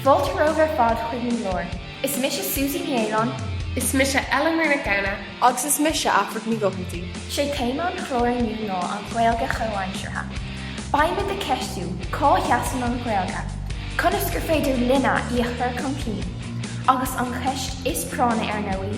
Bhóthair over fad chuigh glór. Is mise Susie Nélon. Is mise Elamar Gana. Agus is mise Afric ní gohantí. Sé téimán chlór nniu nó an Ghaeilge Chomhaimseartha. Baile de ceistú, có cheasan an Ghaeilge. Conas gur féidir lina íochar chun cín. Agus an cheist is prána nóí,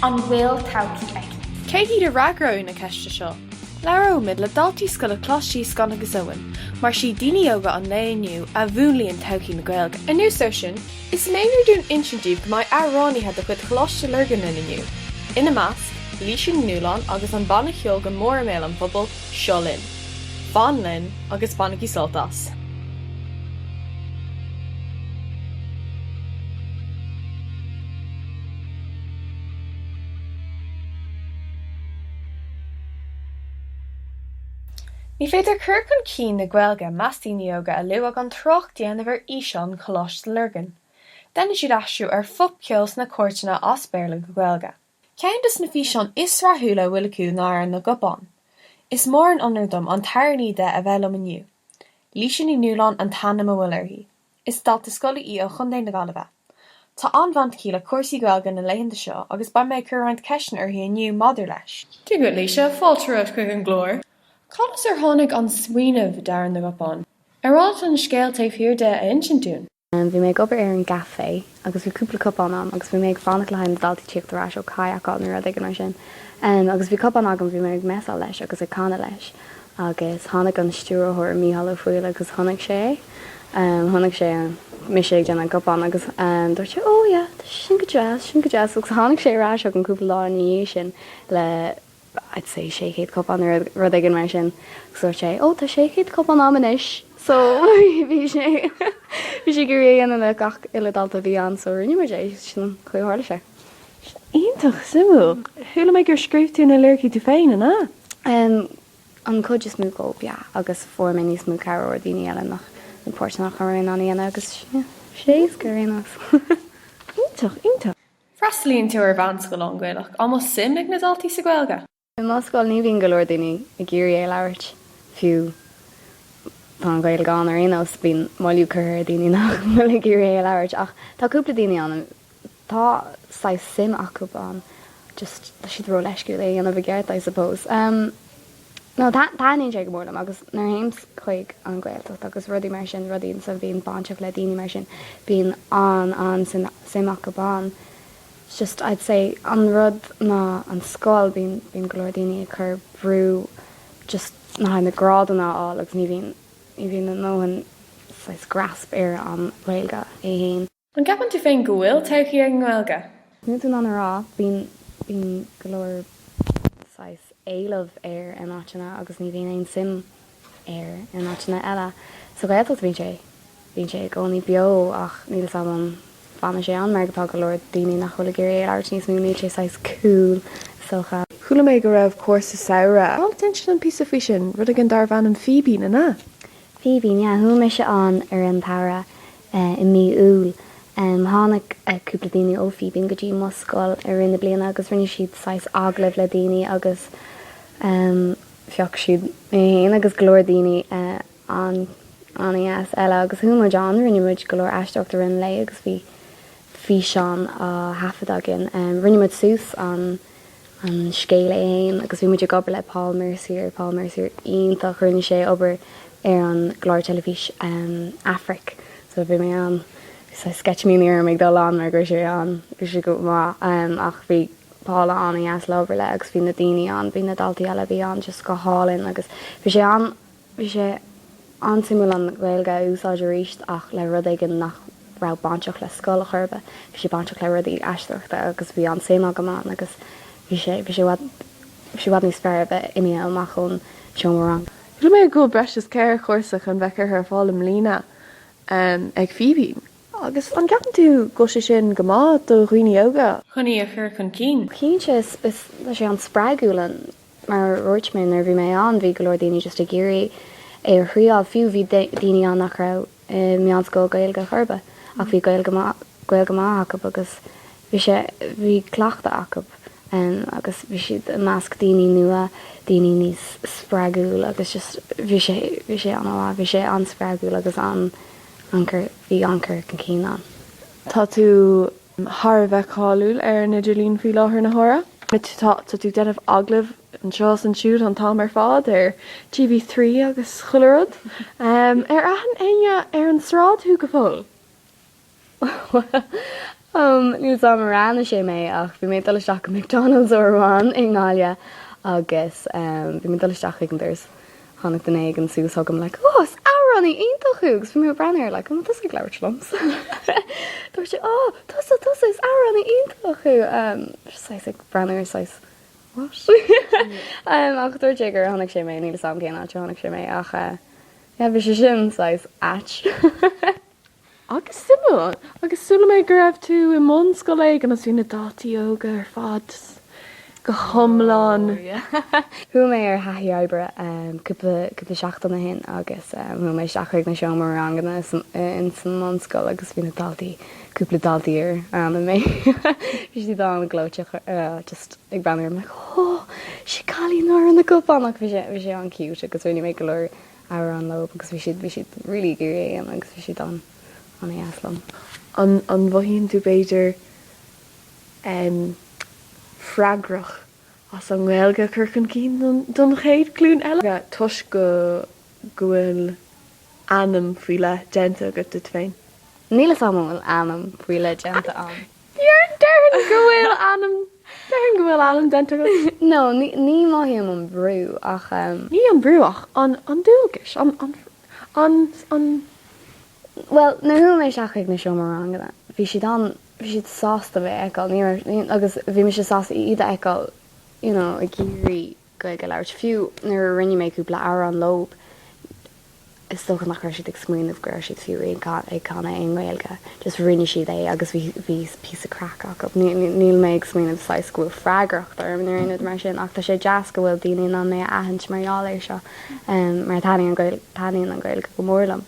an bhfuil tauci ag. Cé híad a ragro na ceiste seo. Lear mid le daltaí scoil chlásí scan agus óin, mar si daoine óga an léoniu a bhúnlaíonn tauci na Ghaeilge. A new session, is méidir dún insiondíb go mai arráníthe do chud chláiste lurgan inniu. Ina más, líisiún núlán agus an banna cheol an mór méil an phobal seo linn. Fan linn agus bannaí soltas. Ní féidir cur chun cín na Ghaeilge meastíní óga a luach an troch déanamh íseán choláiste lurgan. Den is siad asú ar fopceols na cuairteanna as Béarla go Ghaeilge. Ceantas na físeán is rathúla bhfuil acu ná na gobán. Is mór an ionardom an tairní de a bheith iniu. Líisiún í núlán an tanam a bhfuil arthaí. Is dalta scoil í ó chun na Gaillimhe. Tá anmhaint cí le cuasaí Ghaeilge na léitheanta seo agus ba méid curráint ceisna arthaí aniu madidir leis. Tu go líise fáiltear chuig an glór. Conas ar tháinig an smaoinemh dearan na gobán. Arráit an scéal taobh hiúr de a insiún. Bhí méid gobar ar an gafé agus bhí cúpla cupán am agus bhí méid fánach le hain daltaí tíochtarrás ó caiacail na rud ag an sin. Agus bhí cupán agam bhí méid measal leis agus ag cána leis agus tháinig an stúrthir míhall fuil agus tháinig sé an misisiigh den an cupán agus dúirt sé ó sin go jazz agus tháinig sé rás ag an cúpla lá ní sin le I'd say sé cupán rud ag an mar sin so sé tá sé cupán am inis. So bhí sé gur réana le gach ile dalta bhí an so rinne mar sin chuála sé. Ítach simú. Thula méid gur scríbtú na lircií tú féin na? An chud is mú góp agus form níos mú ceir daoine eile nach an póirteach chuirn aíana agus sééis gur réanaach. Ítach. Freistalíonn tú ar bhanscoil an Ghaelach, amos sim ag na daltaí sa Ghaeilge? I máscoil ní bhíon go leir daoine i ggéirí é leirt fiú tá an Ghaeilge an ar aonos bíon máilú chur daoine nach bhfuil ggéirí é leirt ach tá cúpla daoine an tá sa sim acu an just siad ró leisciú é an a bhgéirt I suppose. No táíon sé go mórlam agus nar héims chuig an Ghaeltacht agus rudí mar sin rudín sa bhíon banteach le daoine mar sin bíon an sim acu an. Just I'd say an rud na an scáil bíon glór daoine a chur brú just na na grádanna á agus ní bhíon an nóhan grasp ar an Ghaeilge é héin. An ceapan tú féin go bhfuil taucií ag an Ghaeilge? Nu tú an rá bíon glór éilemh ar an áiteanna agus ní bhíon éon sim ar an áiteanna eile. So Ghaeltacht bhín sé gcónaí beo ach níl sam fanna sé an mar gotá go leir daoine nach chula gur é airt níos mú sé sais cool socha. Chula méid go raibh cuasa saora. All tension an písa fao sin rud ag an dar bhean an Phoebe na? Phoebe, thu me se an ar an tara I mí úl. Tháinig cúpla daoine ó Phoebe go dtí moscáil ar rinne bliana agus rinne siad sais aglah le daoine agus fioch siad agus glór daoine an as eile agus thuúma John rinne muid glór eisteachtar rin le agus bhí fi seán a hafadagin rinne muid sús an scéile éin agus bhí muidir gobar le Paul Mercier ionta rinne sé obair ar an glór telefís Afric so bhí mé an sketch mí ar meid dá an mar gur sé go má ach bhí Paula an as lover le agus bhí na daoine an bhí na daltaí eile bhí an just go hálinn agus bhí sé ansimú an Ghaeilge úsáidir ríist ach le rud igen nach rá banteach le scoil a churbe bhí sé banteach le rudí eisteachta agus bhí an séma goán agus bhí sé wad ní sperbe iní amach chun seomrang. Bhí mé go breis ceir chuirsaach an bheicear ar fálam lína ag Phoebe. Agus an ceapan tú go sé sin go má do roioine óga? Chuní a chur chun cín. Cín sé sé an sppraúlan mar roiitmin ar bhí mé an bhí go leir daoine just a géirí ar chríáil fiú bhí daoine an nach ra meánscoil Ghaeilge churbe ach bhí Ghaeilge má acu agus bhí cleachta acu agus bhí siad measc daoine nua daoine níos sppraúil agus just bhí sé an sppraúil agus an bhí anchar an cíán. Tá tú Harbheith cáúil na Jolín fi láthir na hora. Tá tú denmh aglah an seo an siúd an tám fád TV3 agus chuilerad. An aine an sráidú go fóil. Níos am ranna sé mé ach bhí mé dolisteach go McDonald's óháin ag náile agus bhí mé dolisteach ag an dúirs tháinig den éag an sús thugam le is áránaí iontachugus bhí mé breir le tas go leir slums. Dúir sé tusa is áránaí iontachu ag breir ach dúir sé gur tháinig sé mé nílas am céanna tháinig sé mé ach bhí sé sin at. Agus sula mé gur raibh tú i món scoile an as bhína dátaí óga ar fad go chomláán. Thu mé ar haí ebre cúpla seachtainna hin agus thu mé seachaigh na seomar angana in san món scoil agus bhína daltaí cúpla daltaí ar anna mé. Bhí si dá na glóteach just ag breir me si chalí nóir an na cupánach bhí sé an cute agus bhína mé go leir áir an lob agus bhí siad rilí gur agus bhí siad an Aslam. An bhhíonn tú beidir freigrach as an Ghaeilge chucan cín don chéad clún eile. Tus go bhfuil anam faoi le déanta go tú féin. Nílas amhfuil anam faoi le déanta an. Dearan go bhfuil anam déanta go? No, ní maithíam an brú ach... Ní an brúach, an dúilgis, an... Well, na thu mé seachaigh na seomar angana. Bhí siad sásta bheith eáil agus bhí me sé sásta iad eáil i géirí go leir fiú nuair rinne méid cúpla ára an lob is stocha nach chuir siad ag smuoinmh gur siad fiú ag chana an Ghaeilge. Just rinne siad agus bhí pí a crack ach níl méid ag smuoinmh sais go bhfuil freigracht ar an réad mar sin ach tá sé jazz go bhfuil daoine an mé ahant maráil é seo mar taíonn an Ghaeilge go mórlam.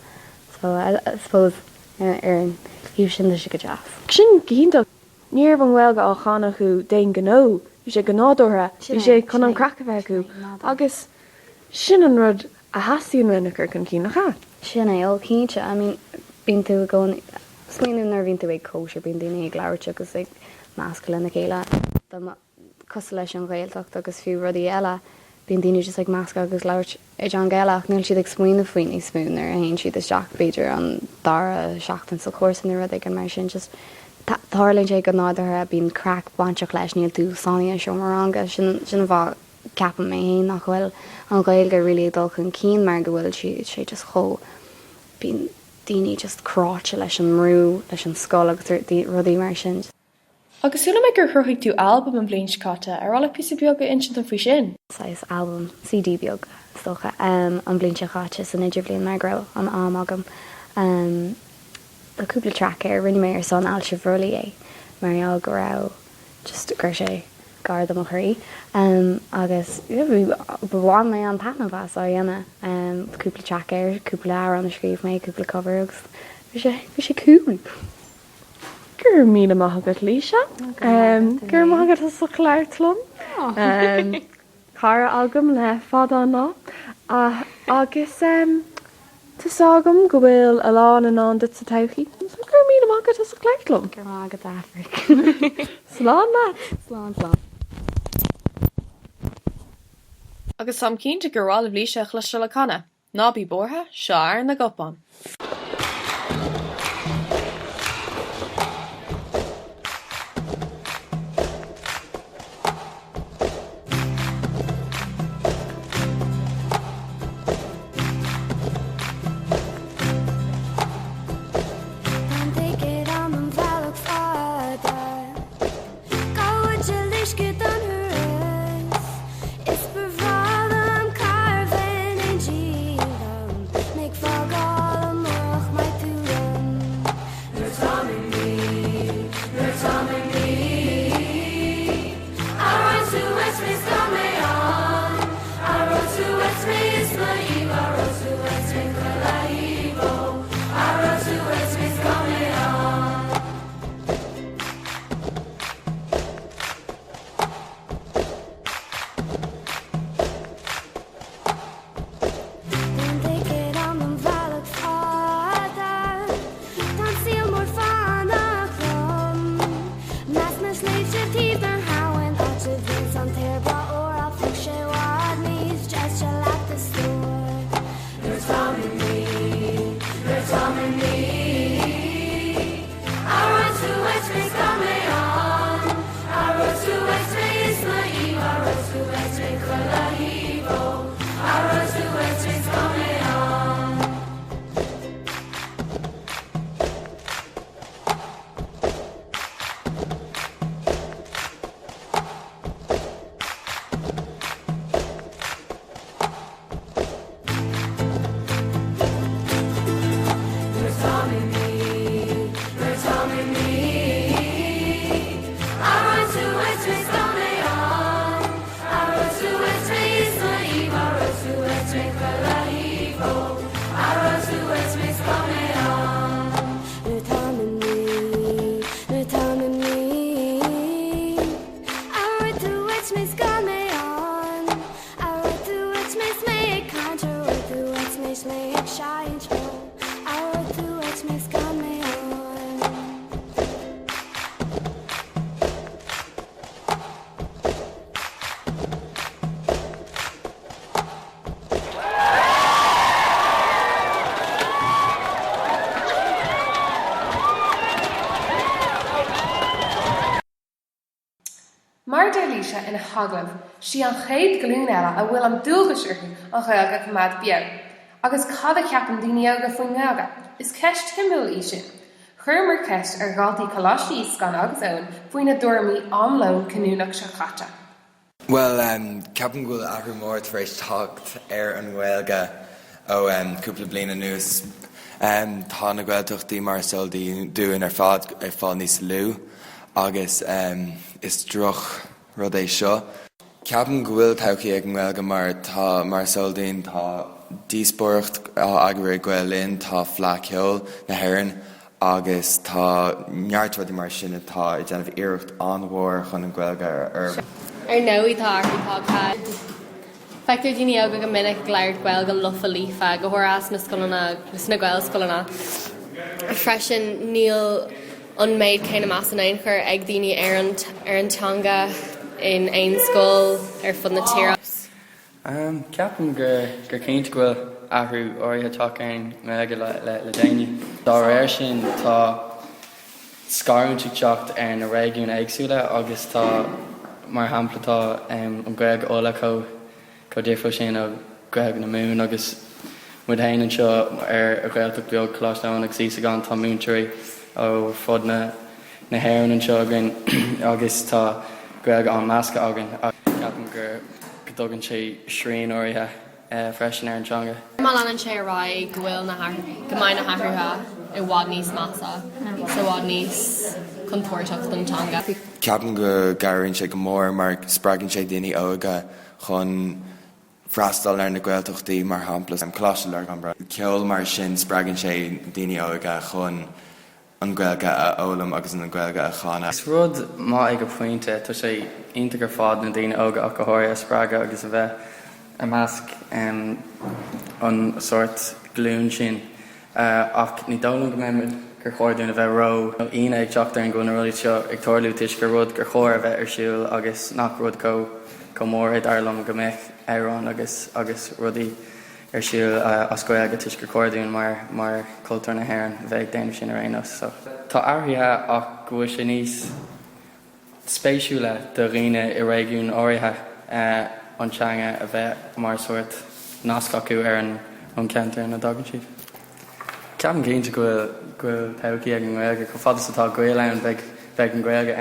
So I suppose an híh sin si go jazz. Sin cínta níor an Ghaeilge á chana chu déon gó, bhí sé gnádótha, bhí sé chun an crack bheith acu agus sin an rud a hasíon rinneachar chun cí nach cha. Sin é ó cínte, bíon tú gcóin smaoinú nar bhíon tú ag cóisiir bíon daoine ag leirte agus ag máscail na chéile cos leis an Ghaeltacht agus fiú rudí eile. Bíon daoine just ag másca agus leirt ag an Ghaelach níl siad ag smuoine faoin ag smúnar a haon siad isteach beidir an dara seachtain sa chósan rud ag an mar sin just tharlann sé go nádartha bíon crack baintseach leis níl tú sáí an seomar anga sin bhá ceapan mé haon nach bhfuil an Ghaeilge rilí dul chun cín mar go bhfuil sé just cho bíon daoine just cráte leis an mrú leis an scóil agus rudí mar sin. Agus súla mé gur chuirigh tú albumm an bblin scáte ar alla pí beag instant faoi sin. Sais album CD beag stocha an bblin scáte san idir blion mar gro an agam leúpla track ar rinne mé ar san al se bhrolaí é mar go rá just gur sé gar am chuirí agus bháin mé an tana bhas á dhéana cúpla track ar cúpla ar an scríomh mé cúpla cover agus bhí sé cool. Gur míle maithagad líise gur maithagad a sa chléirtlum cara agam le fada ná agus Tás agam go bhfuil a lán an an dit sa tauchií gur míle maithagad a sa chléirtlum gur mágad Afric. Slán mat Slán. Agus sam cínta gur bháil bhlíise chluiste le canna, ná bí bortha seaar na gopán. Make fog all Mar de líise ina haglah, sí an chéad glún eile a bhfuil an dúlgaisiirthu an Ghaeilge go mad beo. Agus cad a ceapan daoine aga faoin Ghaeilge, is ceist timúil í sin. Chur mar ceist ar ghaltaí Coláiste Íosagáin agus ón faoina dormaí amlón canúnach se chatte. Well, ceapan ghfuil ahrú mór tar éis tacht ar an Ghaeilge ó cúpla bliana nús. Tá na Gaeltachtaí mar soldaí dúin ar fád níos lú, agus is droch rud é seo. Ceapan go bhfuil todhchaí ag an Ghaeilge mar soldaín tá díospóireacht agra Gaelin, tá flaceol na hÉireann, agus tá neartrudaí mar sinna tá i déanamh iirecht anmhór chun an Ghaeilge ar nóí tá arthaí Feictar daoine aga go minic leir Ghaeilge lufa lífa go thóras na Gael scoileanna. Freisin níl an méid céine más an chur ag daoine ar an teanga in ein scoil ar fud na tíras. Ceapan gur céint go bhfuil ahrú áirithe tácain Ghaeilge le daoine. Dá réir sin tá scarúntaigh teacht ar na réigiún éagsúla agus tá mar hamplatá an Ghaeilge óla có déirfo sin ó Ghaeilge na mún agus mud hain an seo ar a Ghaeltach beag Coláiste ag Íosagáin tá múnteirí ó fud na hÉireann an seo againn agus tá Ghaeilge an measca againn ceapan gur dogann sé sríon áirithe freisin ar an teanga. Má leanann sé rá go bhfuil go mbeidh na hathrútha i bhád níos masa, so bhád níos contortacht an teanga. Ceapan go gairíonn sé go mór mar spreagann sé daoine óga chun freastal ar na Gaeltachtaí mar hamplas an Coláiste leir an bra. Ceol mar sin spreagann sé daoine óga chun an Ghaeilge a ólam agus an Ghaeilge a chána. Is rud má ag go pointe tá sé iontu gur fád na daoine óga a go háir a sprága agus a bheith a measc an sort glún sin ach ní dálan go méid gur chóirún a bheith ró ine ag teachtar an gúna ruí seo ag toirliú tuis gur rud gur chóir a bheith ar siúil agus nach rud go mór darlam go méid érán agus rudaí ar siúil as Ghaeilge tuis gur chóirún mar cultúr na hÉireann bheith déanamh sin ar aonas. Tá áirithe ach go bhfuil sé níos spéisiúla do riine i réigiún áirithe an teanga a bheith mar suirt nasc acu ar an ceantar na dagan siad. Ceapan céinte go bhfuil todhchaí ag an Ghaeilge go fadas atá Gael ann beag an Ghaeilge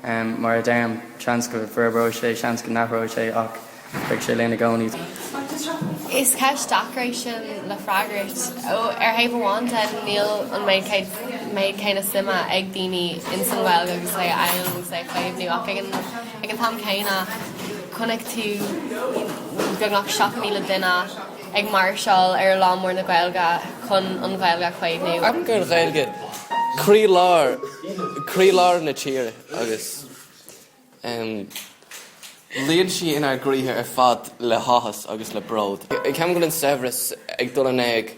ann mar a dtéim seans go bhfurbhró sé seans go nathró sé ach beag sé léna gcónaí. Is ceist dacréis sin le freagairt ar thaobh bháinte níl an méid céine sima ag daoine in san Ghaeilge agus le ann agus le chléimhniú ach ag an tam céine chunig tú beagnach 7,000 duine ag marseáil ar lámór na Ghaeilge chun an Ghaeilge chléimhniú. Am gur Ghaeilge crí lár na tíre agus líonn si inar gríthe ar fad le háthas agus le bród. I ceam go an Severus ag dul an éig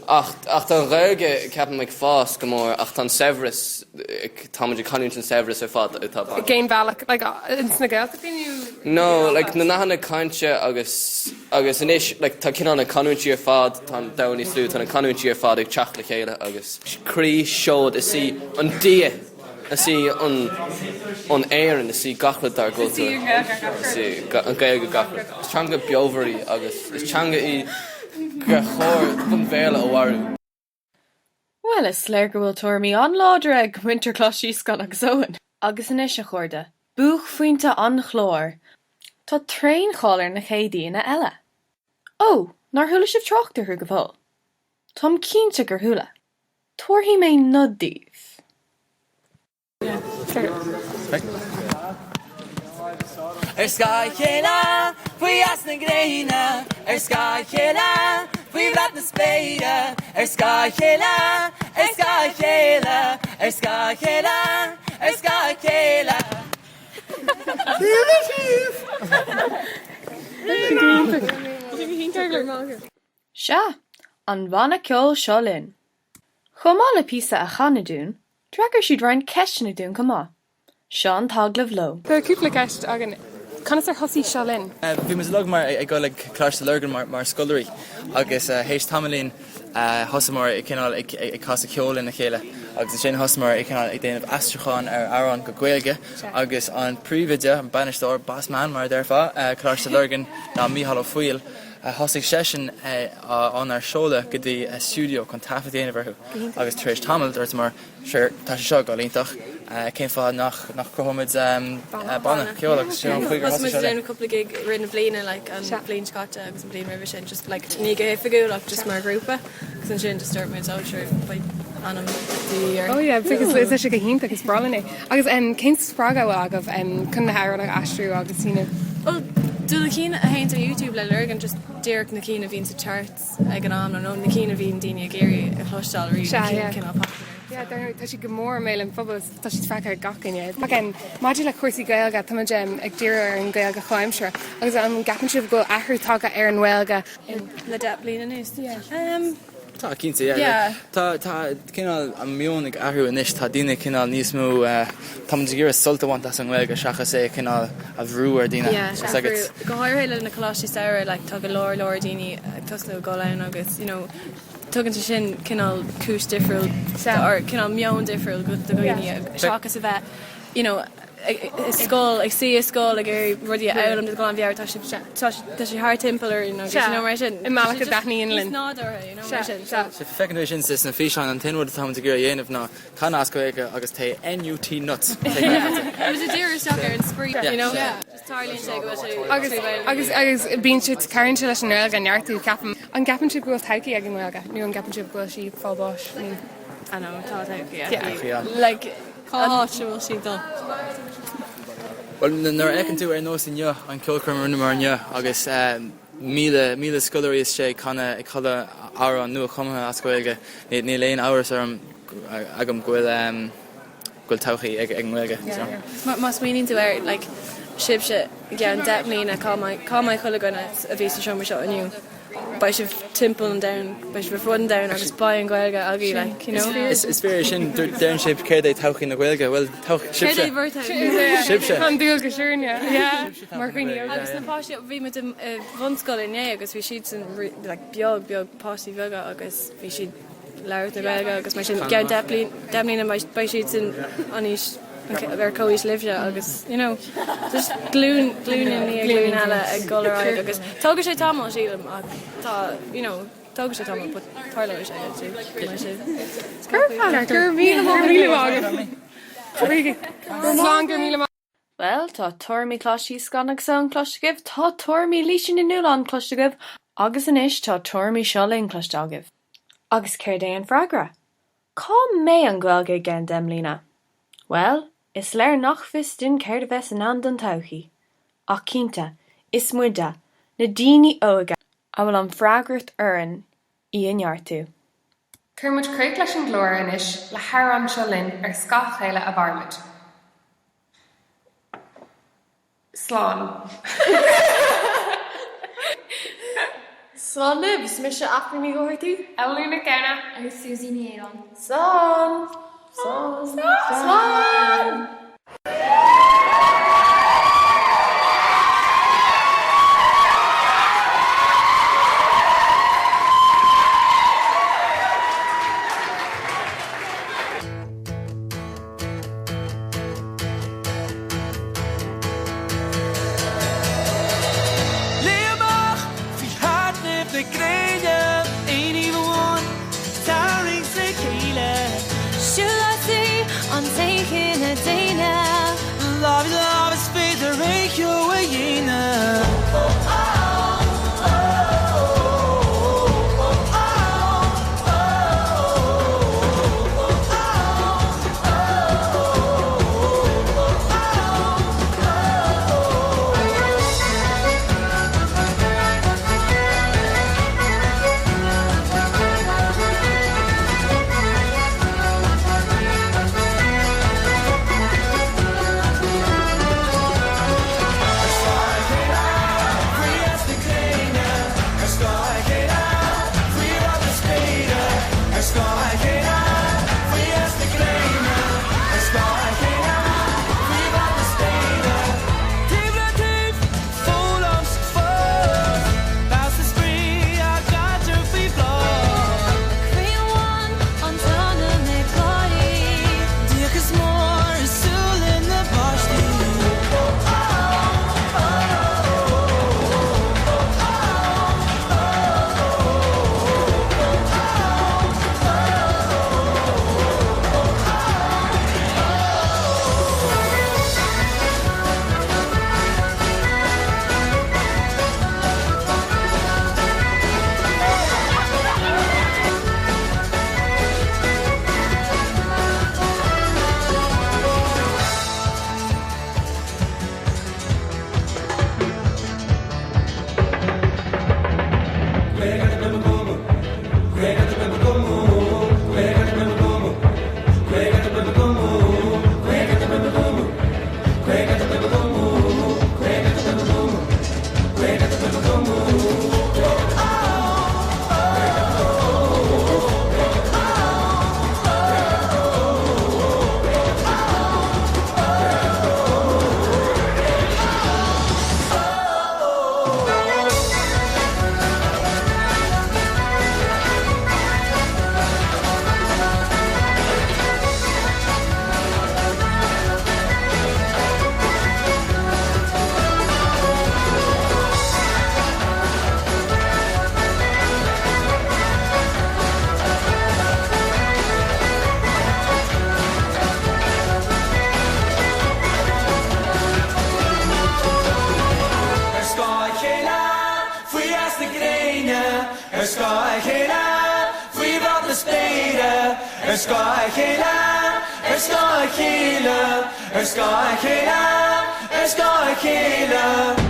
ach tá Ghaeilge ceapan ag fás go mór ach tá Severus táidir canúint an Severus ar fad atá. Géin bhealach in sna Gaeltachtaí? No, na nachanna cainte agus inis tá cinánna canúintí ar fad tá daní slú tána canúintí ar fad ag teach le chéile agus crí seód is si an dia is si an éireann is si gachlad ar gultúr an Ghaeilge gachlad. Is teanga beobarí agus is teanga í gur chóir chun bhéile ó bharú. Well, is léir go bhfuil tuairimí an láidir ag Winter Coláiste Íosagáin agus óin. Agus inis a chuirde, buach faointe an chlór, tá tréin cháir na chéadaí ina eile. Ó, nar thula sibh tráchtar go bhfuil. Tám cínte gur thula. Tuairtí mé nodíomh. Scoil chéile, faoi as na gréine, scoil chéile, faoi bhreat na spéide, scoil chéile, scoil chéile, scoil chéile, scoil chéile. Se, An bhanna ceol seo linn. Chomh maith le píosa a chanadún, dreagar siad roinn ceist na dún chomh maith. Seo an taglamh lo. Tá cúpla ceist agan canas ar thosaí seo linn. Bhí mas lug mar ag go le Coláiste Íosagáin mar scoilerí agus hééis tamlín thosamór ag cinál ag casa ceolalainn na chéile agus sin thosamór ag cinál ag déanamh astracháin ar Arán go Ghaeilge agus an príomhide an banistóir Basman mar d'arfá Coláiste Íosagáin ná míhall ó fuil thosaigh sesin an ar seola go dtí studio chun tafa déanamh agus tar éis tamil dúirt mar tá sé seo gáilíntach cén fá nach crohamid banna ceola agus sin chuig Mas muid déanamh cúpla gig rinne bliana an blian scáte agus an blian river sin just ní go éfagiú just mar grúpa agus an sin just start muid áir anam dí Oh yeah, because is sé go hínta agus bralainna. Agus cén sprága agah chun na hair ag astrú agus sína. Do na cín a haint ar YouTube le lurgan just dearc na cín a bhín sa charts ag an am nó na cín a bhín daine a géirí a chlostal rí cin popular. Yeah, tá si go mór mé an fphobal tá si fecha gacinne. Magan maidir le cuasaí Ghaeilge tá ag dtíire ar an Ghaeilge Chomhaimseartha agus an gapan sibh go athirtága ar an Ghaeilge le de bliana nús. Tá cínta Tá cinál an mion ag ahrú inis tá daine cinál níos mú tá gur soltahaint as an Ghaeilge seacha sé cinál a bhrú ar daine. Go háirhéile na Coláiste saoire le tá go leir daine tuslú gáin agus tugann sin cinál cúis difriúil cinál meon difriúil go daine seachas a bheith Scóil ag si scóil ag rudí elam de gáin bhear tá sé hard timpplair mar sin I malacha daithníon linn. sé feicú sin is na físeán an tinhd tá gur dhéanamh ná canascoige agus tá NUT nuts. dtíir seach ar an sprí agus bíon siad cairn se leis an Ghaeilge an neartú ceapam an gapan si bhfuil taici ag an Ghaeilge nu an gapan si bhfuil si fábáis tá le bhfuil si dul. Well nuair ecann tú ar nós in an ceolcram runna mar agus míle scoileí is sé chuna ag chuile árán nua chumtha as Ghaeilge ní léon áras arm agam ghfuil tochaí ag an Ghaeilge. Mas meaning tú ar sibse an de mlína cá mai chuile gona a bhí seo mar seo aniu. By sih timp an down by sih run down agus ba an Ghaeilge agé Is fair sin down ship céir é tauchaí na Ghaeilge well sibse an dúil go siúrne mar agus napáisi bhí me bhunscoil inné agus bhí siad san beag pásí bhega agus bhí siad leir na Ghaeilge agus mar sin cean demlína ba siad san aníos ar cóis libse agus just glún in glún eile ag golar agus tóga sé tamil sílam tá tóga sé tamil tarla sé Well, tá tuairmí cloisí scanach san cloistegah, tá tuairmí lísin in nulán cloistegah, agus inis tá tuairmí seolainn cloisteagah. Agus céir é an freagra. Cá mé an Ghaeilge gan demlína? Well, is léir nach fis din céir a bheits an an tauchaí. Ach cínta, is muida, na daoine óga, a bhfuil an freagrat oireann í an iontu. Curmuid cruig leis an glóir inis le Harán seo linn ar scáchéile a bharmid. Slán. Slán libs me se afar mí gohair tú? Elúna Gena. Agus Susie Néron. Slán! Slán! Love is faith, there ain't your way in. Chéad,